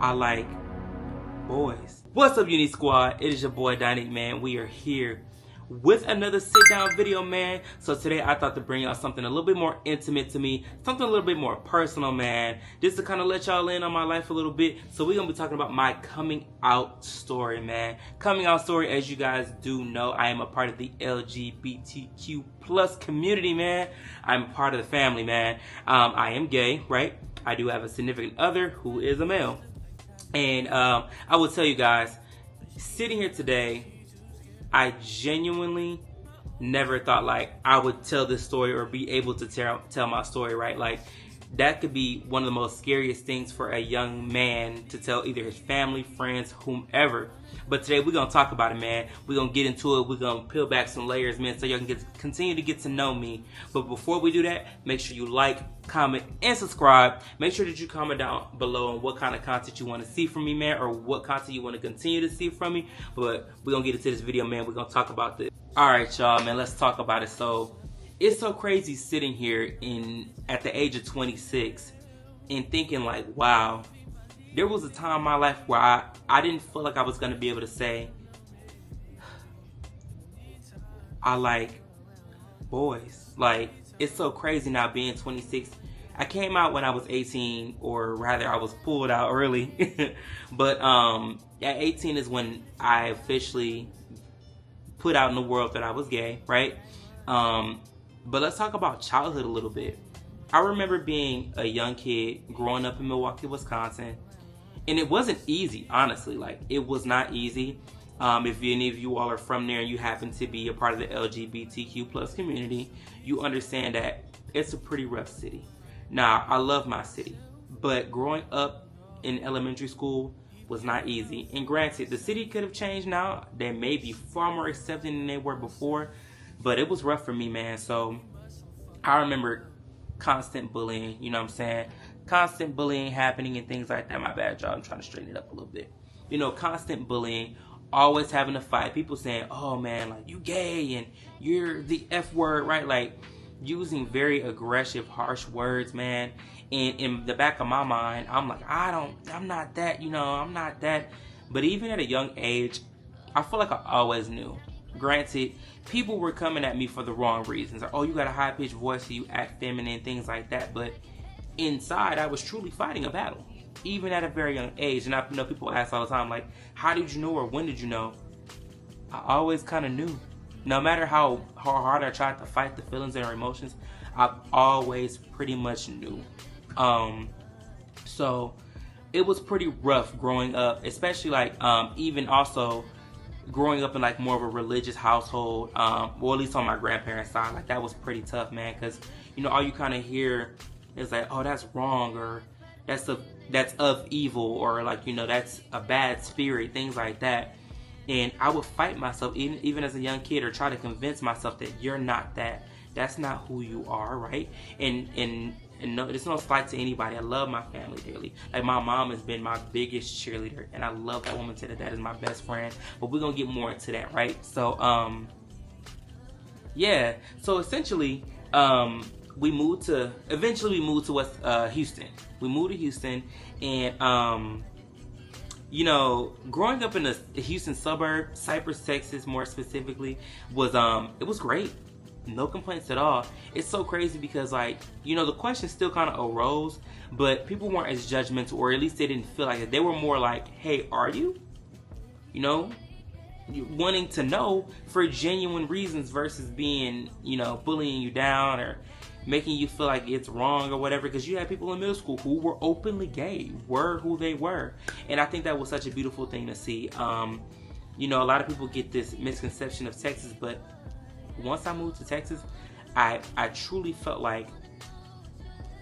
I like boys. What's up, Uni Squad? It is your boy Donick, man. We are here with another sit-down video, man. So today I thought to bring out something a little bit more intimate to me, something a little bit more personal, man, just to kind of let y'all in on my life a little bit. So we're gonna be talking about my coming out story, man. Coming out story, as you guys do know, I am a part of the LGBTQ plus community, man. I'm a part of the family, man. I am gay, right? I do have a significant other who is a male. And I will tell you guys, sitting here today, I genuinely never thought like I would tell this story or be able to tell my story, right? Like that could be one of the most scariest things for a young man to tell either his family, friends, whomever. But today we're going to talk about it, man. We're going to get into it. We're going to peel back some layers, man, so y'all can continue to get to know me. But before we do that, make sure you like, comment, and subscribe. Make sure that you comment down below on what kind of content you want to see from me, man, or what content you want to continue to see from me. But we're going to get into this video, man. We're going to talk about this. All right, y'all, man, let's talk about it. So it's so crazy sitting here at the age of 26 and thinking like, wow, there was a time in my life where I didn't feel like I was going to be able to say, I like boys. Like, it's so crazy now being 26. I came out when I was 18, or rather I was pulled out early. But at 18 is when I officially put out in the world that I was gay, right? But let's talk about childhood a little bit. I remember being a young kid growing up in Milwaukee, Wisconsin. And it wasn't easy, honestly. Like, it was not easy. If any of you all are from there and you happen to be a part of the LGBTQ plus community, you understand that it's a pretty rough city. Now, I love my city, but growing up in elementary school was not easy. And granted, the city could have changed now. They may be far more accepting than they were before, but it was rough for me, man. So I remember constant bullying, you know what I'm saying? Constant bullying happening and things like that. My bad, y'all. I'm trying to straighten it up a little bit. You know, constant bullying, always having a fight. People saying, oh man, like, you gay and you're the F word, right? Like, using very aggressive, harsh words, man. And in the back of my mind, I'm like, I'm not that, you know, I'm not that. But even at a young age, I feel like I always knew. Granted, people were coming at me for the wrong reasons. Like, oh, you got a high-pitched voice, so you act feminine, things like that. But inside, I was truly fighting a battle, even at a very young age. And I know people ask all the time, like, how did you know or when did you know? I always kind of knew. No matter how hard I tried to fight the feelings and emotions, I always pretty much knew. So it was pretty rough growing up, especially like even also growing up in like more of a religious household, or at least on my grandparents' side. Like, that was pretty tough, man, because you know, all you kind of hear is like, oh, that's wrong, or that's of evil, or like, you know, that's a bad spirit, things like that. And I would fight myself even as a young kid, or try to convince myself that you're not that. That's not who you are, right? And no, there's no slight to anybody. I love my family dearly. Like, my mom has been my biggest cheerleader, and I love that woman to the that is my best friend. But we're gonna get more into that, right? So yeah. So essentially, eventually we moved to West Houston. We moved to Houston, and you know, growing up in a Houston suburb, Cypress, Texas, more specifically, it was great. No complaints at all. It's so crazy because, like, you know, the question still kind of arose, but people weren't as judgmental, or at least they didn't feel like it. They were more like, hey, are you? You know, wanting to know for genuine reasons versus being, you know, bullying you down or making you feel like it's wrong or whatever. Because you had people in middle school who were openly gay, were who they were. And I think that was such a beautiful thing to see. You know, a lot of people get this misconception of Texas, but once I moved to Texas, I truly felt like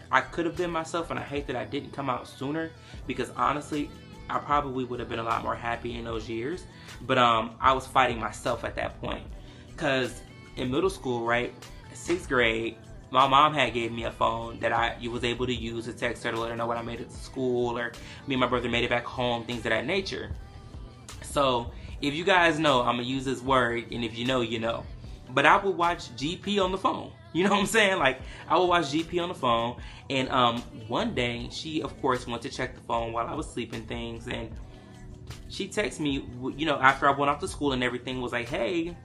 I could have been myself, and I hate that I didn't come out sooner, because honestly, I probably would have been a lot more happy in those years. But I was fighting myself at that point, because in middle school, right, 6th grade, my mom had gave me a phone that I was able to use to text her to let her know when I made it to school, or me and my brother made it back home, things of that nature. So if you guys know, I'm gonna use this word, and if you know, you know. But I would watch GP on the phone. You know what I'm saying? Like, I would watch GP on the phone, and one day she, of course, went to check the phone while I was sleeping things, and she texted me, you know, after I went off to school and everything, was like, "Hey,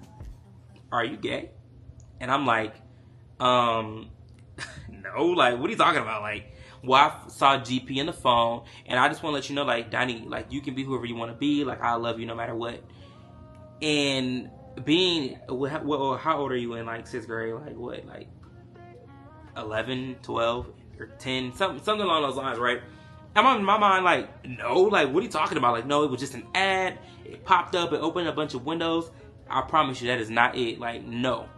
are you gay?" And I'm like, no, like, what are you talking about? Like, well, I saw GP in the phone, and I just want to let you know, like, Donnie, like, you can be whoever you want to be. Like, I love you no matter what. And being, well, how old are you in, like, 6th grade? Like, what, like, 11, 12, or 10? Something along those lines, right? I'm in my mind, like, no, like, what are you talking about? Like, no, it was just an ad. It popped up. It opened a bunch of windows. I promise you that is not it. Like, no.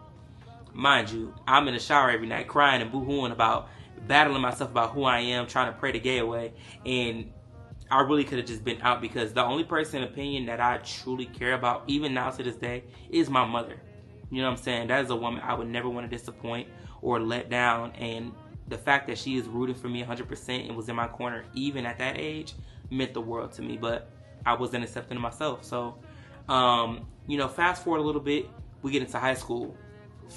Mind you, I'm in the shower every night crying and boo-hooing about, battling myself about who I am, trying to pray the gay away. And I really could have just been out, because the only person opinion that I truly care about, even now to this day, is my mother. You know what I'm saying? That is a woman I would never want to disappoint or let down. And the fact that she is rooting for me 100% and was in my corner even at that age meant the world to me. But I wasn't accepting of myself. So, you know, fast forward a little bit, we get into high school,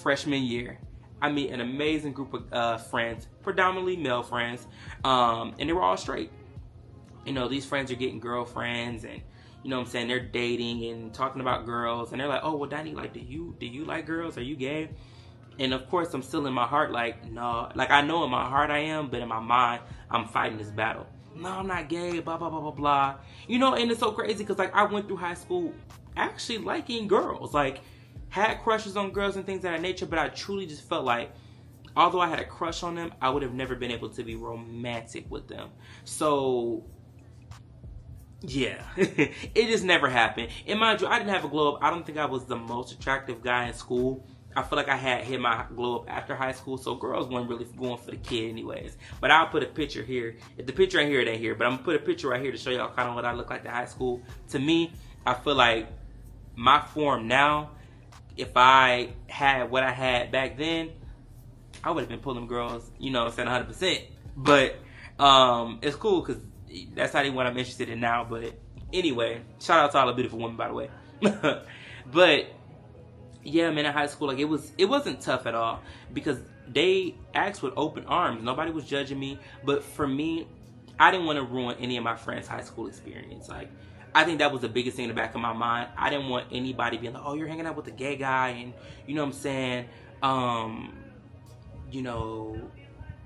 freshman year. I meet an amazing group of friends, predominantly male friends, and they were all straight. You know, these friends are getting girlfriends, and you know what I'm saying, they're dating and talking about girls, and they're like, "Oh, well, Donnie, like, do you like girls? Are you gay?" And of course, I'm still in my heart like, no. Like, I know in my heart I am, but in my mind, I'm fighting this battle. No, I'm not gay, blah, blah, blah, blah, blah. You know, and it's so crazy because, like, I went through high school actually liking girls. Like, had crushes on girls and things of that nature, but I truly just felt like, although I had a crush on them, I would have never been able to be romantic with them. So, yeah, it just never happened. And mind you, I didn't have a glow up. I don't think I was the most attractive guy in school. I feel like I had hit my glow up after high school, so girls weren't really going for the kid anyways. But I'll put a picture here. If the picture ain't here, it ain't here. But I'm going to put a picture right here to show y'all kind of what I look like in high school. To me, I feel like my form now, if I had what I had back then, I would have been pulling girls, you know what I'm saying, 100%. But it's cool because that's not even what I'm interested in now. But anyway, shout out to all the beautiful women, by the way. But yeah, man, in high school, like, it wasn't tough at all because they asked with open arms. Nobody was judging me. But for me, I didn't want to ruin any of my friends' high school experience. Like, I think that was the biggest thing in the back of my mind. I didn't want anybody being like, "Oh, you're hanging out with a gay guy," and you know what I'm saying, you know,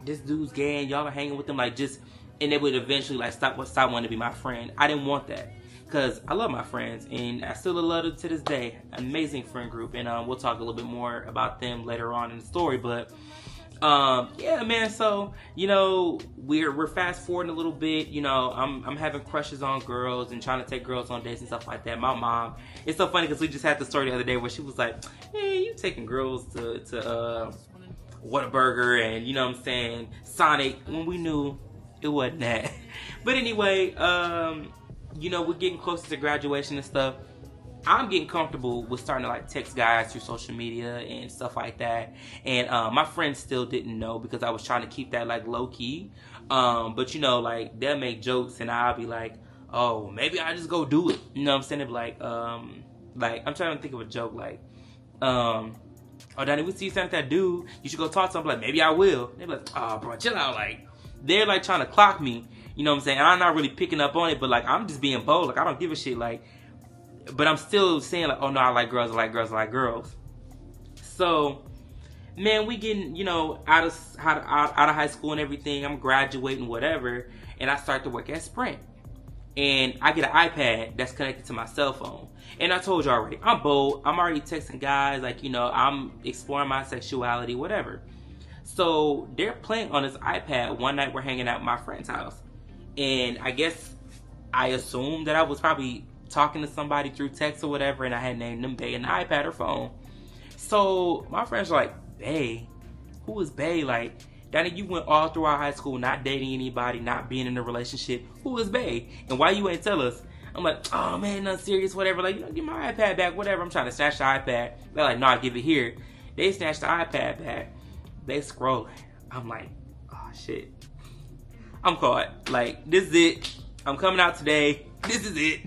this dude's gay and y'all are hanging with him, like, just, and they would eventually like stop wanting to be my friend. I didn't want that. Because I love my friends, and I still love them to this day. Amazing friend group, and we'll talk a little bit more about them later on in the story. But yeah, man. So you know, we're fast forwarding a little bit. You know, I'm having crushes on girls and trying to take girls on dates and stuff like that. My mom, it's so funny because we just had the story the other day where she was like, "Hey, you taking girls to Whataburger and you know what I'm saying, Sonic," when we knew it wasn't that. But anyway, you know, we're getting closer to graduation and stuff. I'm getting comfortable with starting to like text guys through social media and stuff like that. And my friends still didn't know because I was trying to keep that like low key. But you know, like they'll make jokes and I'll be like, "Oh, maybe I just go do it." You know what I'm saying? They'll be like I'm trying to think of a joke like, "Oh, Danny, we see you sent that dude. You should go talk to him." I'm like, "Maybe I will." They're like, "Oh, bro, chill out." Like, they're like trying to clock me. You know what I'm saying? And I'm not really picking up on it, but like I'm just being bold. Like I don't give a shit. Like, but I'm still saying like, "Oh no, I like girls. I like girls. I like girls." So, man, we getting, you know, out of high school and everything. I'm graduating, whatever, and I start to work at Sprint. And I get an iPad that's connected to my cell phone. And I told you already, I'm bold. I'm already texting guys, like, you know, I'm exploring my sexuality, whatever. So they're playing on this iPad. One night we're hanging out at my friend's house. And I guess I assumed that I was probably talking to somebody through text or whatever, and I had named them Bae in the iPad or phone. So my friends were like, "Bae? Who is Bae? Like, Danny, you went all throughout high school not dating anybody, not being in a relationship. Who is Bae? And why you ain't tell us?" I'm like, "Oh man, nothing serious, whatever. Like, you know, give my iPad back, whatever." I'm trying to snatch the iPad. They're like, "No, I'll give it here." They snatched the iPad back. They scrolling. I'm like, "Oh shit. I'm caught. Like, this is it. I'm coming out today. This is it."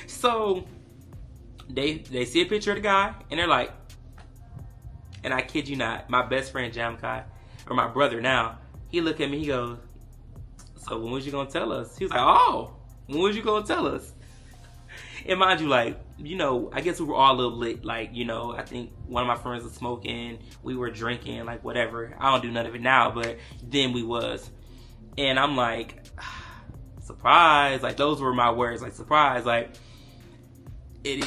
So they see a picture of the guy and they're like, And I kid you not, my best friend Jamkai, or my brother now, he looked at me, he goes, so when was you gonna tell us? He was like, oh, when was you gonna tell us? And mind you, like, you know, I guess we were all a little lit. Like, you know, I think one of my friends was smoking, we were drinking, like whatever. I don't do none of it now, but then we was. And I'm like, surprise. Like, those were my words, like, surprise. Like,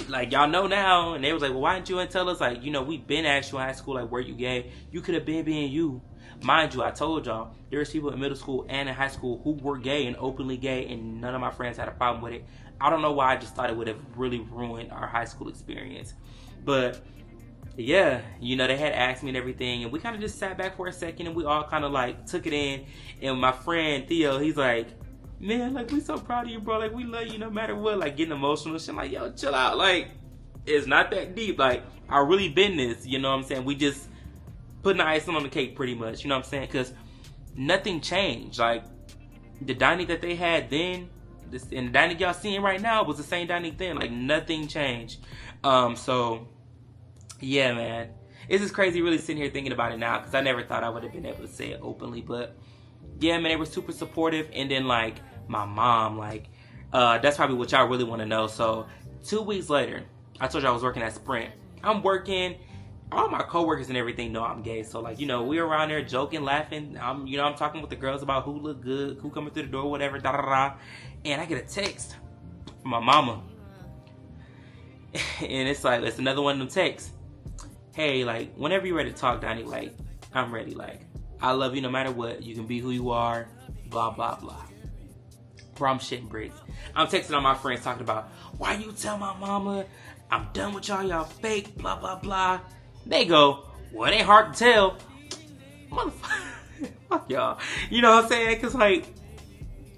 like, y'all know now. And they was like, well, why didn't you tell us? Like, you know, we been asked you in high school, like, were you gay? You could have been being you. Mind you, I told y'all, there's people in middle school and in high school who were gay and openly gay, and none of my friends had a problem with it. I don't know why. I just thought it would have really ruined our high school experience. But yeah, you know, they had asked me and everything, and we kind of just sat back for a second, and we all kind of like took it in. And my friend Theo, he's like, man, like, we so proud of you, bro. Like, we love you no matter what. Like, getting emotional and shit. Like, yo, chill out. Like, it's not that deep. Like, I really been this, you know what I'm saying? We just putting the icing on the cake pretty much, you know what I'm saying? Because nothing changed. Like, the dynamic that they had then, and the dynamic y'all seeing right now was the same dynamic then. Like, nothing changed. So, yeah, man. It's just crazy really sitting here thinking about it now, because I never thought I would have been able to say it openly. But, yeah, man, they were super supportive. And then, like, my mom, like, that's probably what y'all really want to know. So 2 weeks later, I told you I was working at Sprint. I'm working. All my coworkers and everything know I'm gay. So, like, you know, we're around there joking, laughing. I'm talking with the girls about who look good, who coming through the door, whatever, da da da. And I get a text from my mama. And it's like, it's another one of them texts. Hey, like, whenever you're ready to talk, Donnie, like, I'm ready. Like, I love you no matter what. You can be who you are, blah, blah, blah. Bro, I'm shitting bricks. I'm texting all my friends talking about, why you tell my mama I'm done with y'all, y'all fake, blah, blah, blah. They go, well, it ain't hard to tell. Motherfucker, fuck y'all. You know what I'm saying? Because, like,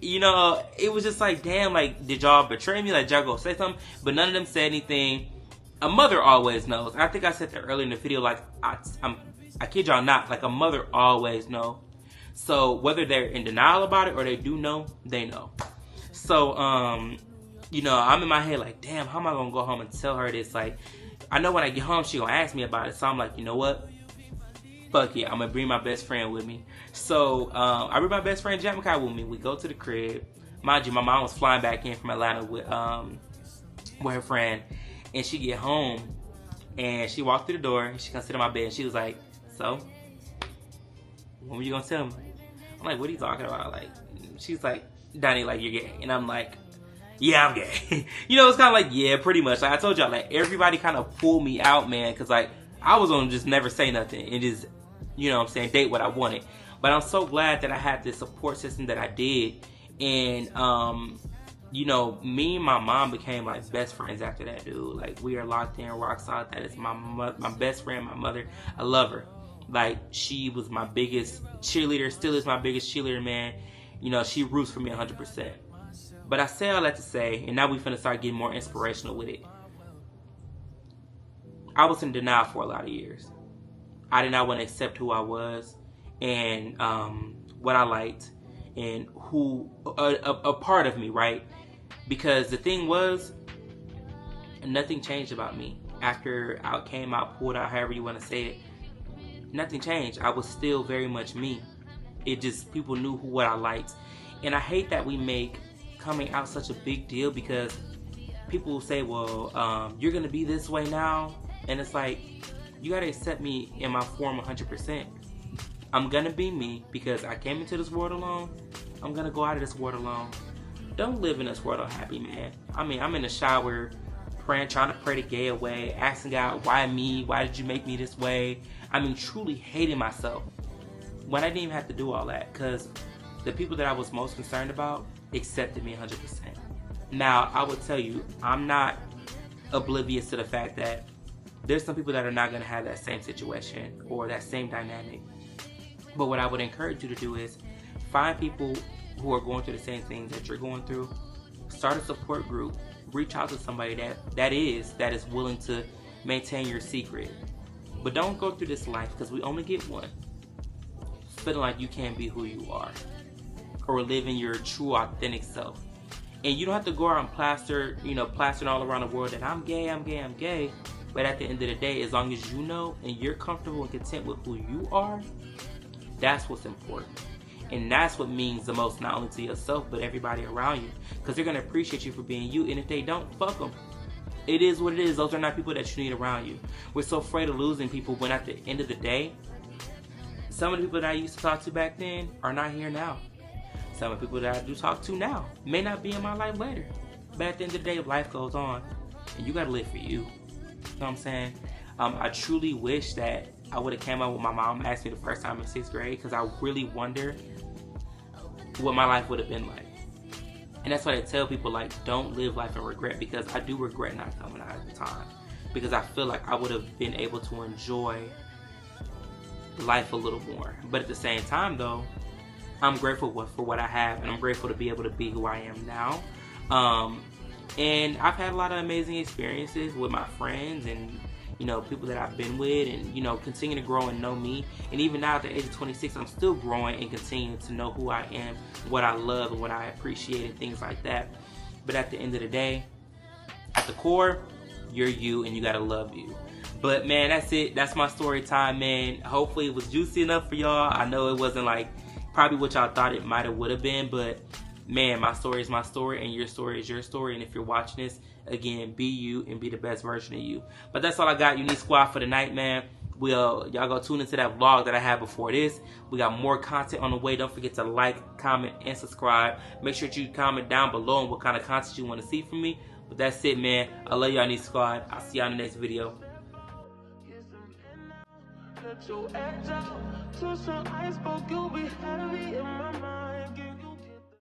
you know, it was just like, damn, like, did y'all betray me? Like, y'all go say something? But none of them said anything. A mother always knows. I think I said that earlier in the video, like, I kid y'all not, like, a mother always knows. So whether they're in denial about it or they do know, they know. So, you know, I'm in my head like, damn, how am I going to go home and tell her this? Like, I know when I get home, she going to ask me about it. So I'm like, you know what? Fuck yeah, I'm going to bring my best friend with me. So I bring my best friend Jamaica with me. We go to the crib. Mind you, my mom was flying back in from Atlanta with her friend. And she get home and she walked through the door. And she comes sit on my bed and she was like, so, when were you going to tell me? I'm like, what are you talking about? Like, she's like, Donnie, like, you're gay. And I'm like, yeah, I'm gay. You know, it's kind of like, yeah, pretty much. Like, I told y'all, like, everybody kind of pulled me out, man. Because, like, I was going to just never say nothing and just, you know what I'm saying, date what I wanted. But I'm so glad that I had this support system that I did. And, you know, me and my mom became, like, best friends after that, dude. Like, we are locked in, rock solid. That is my best friend, my mother. I love her. Like, she was my biggest cheerleader, still is my biggest cheerleader, man. You know, she roots for me 100%. But I say all that to say, and now we finna start getting more inspirational with it. I was in denial for a lot of years. I did not want to accept who I was and what I liked and who, a part of me, right? Because the thing was, nothing changed about me. After I came out, pulled out, however you want to say it, nothing changed. I was still very much me. It just, people knew what I liked. And I hate that we make coming out such a big deal because people will say, well, you're going to be this way now. And it's like, you got to accept me in my form 100%. I'm going to be me because I came into this world alone. I'm going to go out of this world alone. Don't live in this world unhappy, man. I mean, I'm in the shower praying, trying to pray the gay away, asking God, why me? Why did you make me this way? I mean, truly hating myself when I didn't even have to do all that because the people that I was most concerned about accepted me 100%. Now, I would tell you, I'm not oblivious to the fact that there's some people that are not going to have that same situation or that same dynamic. But what I would encourage you to do is find people who are going through the same things that you're going through. Start a support group. Reach out to somebody that is willing to maintain your secret. But don't go through this life, because we only get one, feeling like you can't be who you are or living your true authentic self. And you don't have to go out and plastering all around the world that I'm gay, I'm gay, I'm gay. But at the end of the day, as long as you know and you're comfortable and content with who you are, that's what's important. And that's what means the most, not only to yourself, but everybody around you. Because they're going to appreciate you for being you. And if they don't, fuck them. It is what it is. Those are not people that you need around you. We're so afraid of losing people when at the end of the day, some of the people that I used to talk to back then are not here now. Some of the people that I do talk to now may not be in my life later. But at the end of the day, life goes on. And you got to live for you. You know what I'm saying? I truly wish that I would have came out with my mom asked me the first time in 6th grade, because I really wonder what my life would have been like. And that's why I tell people, like, don't live life in regret, because I do regret not coming out at the time, because I feel like I would have been able to enjoy life a little more. But at the same time, though, I'm grateful for what I have, and I'm grateful to be able to be who I am now. And I've had a lot of amazing experiences with my friends and, you know, people that I've been with, and, you know, continue to grow and know me. And even now at the age of 26, I'm still growing and continuing to know who I am, what I love and what I appreciate and things like that. But at the end of the day, at the core, you're you and you gotta love you. But man, that's it. That's my story time, man. Hopefully it was juicy enough for y'all. I know it wasn't like probably what y'all thought it might have would have been, but man, my story is my story and your story is your story. And if you're watching this, again, be you and be the best version of you. But that's all I got, Unique Squad, for the night, man. Y'all go tune into that vlog that I had before this. We got more content on the way. Don't forget to like, comment, and subscribe. Make sure that you comment down below on what kind of content you want to see from me. But that's it, man. I love y'all, Unique Squad. I'll see y'all in the next video. Let your act out to some iceberg, you'll be heavy in my mind.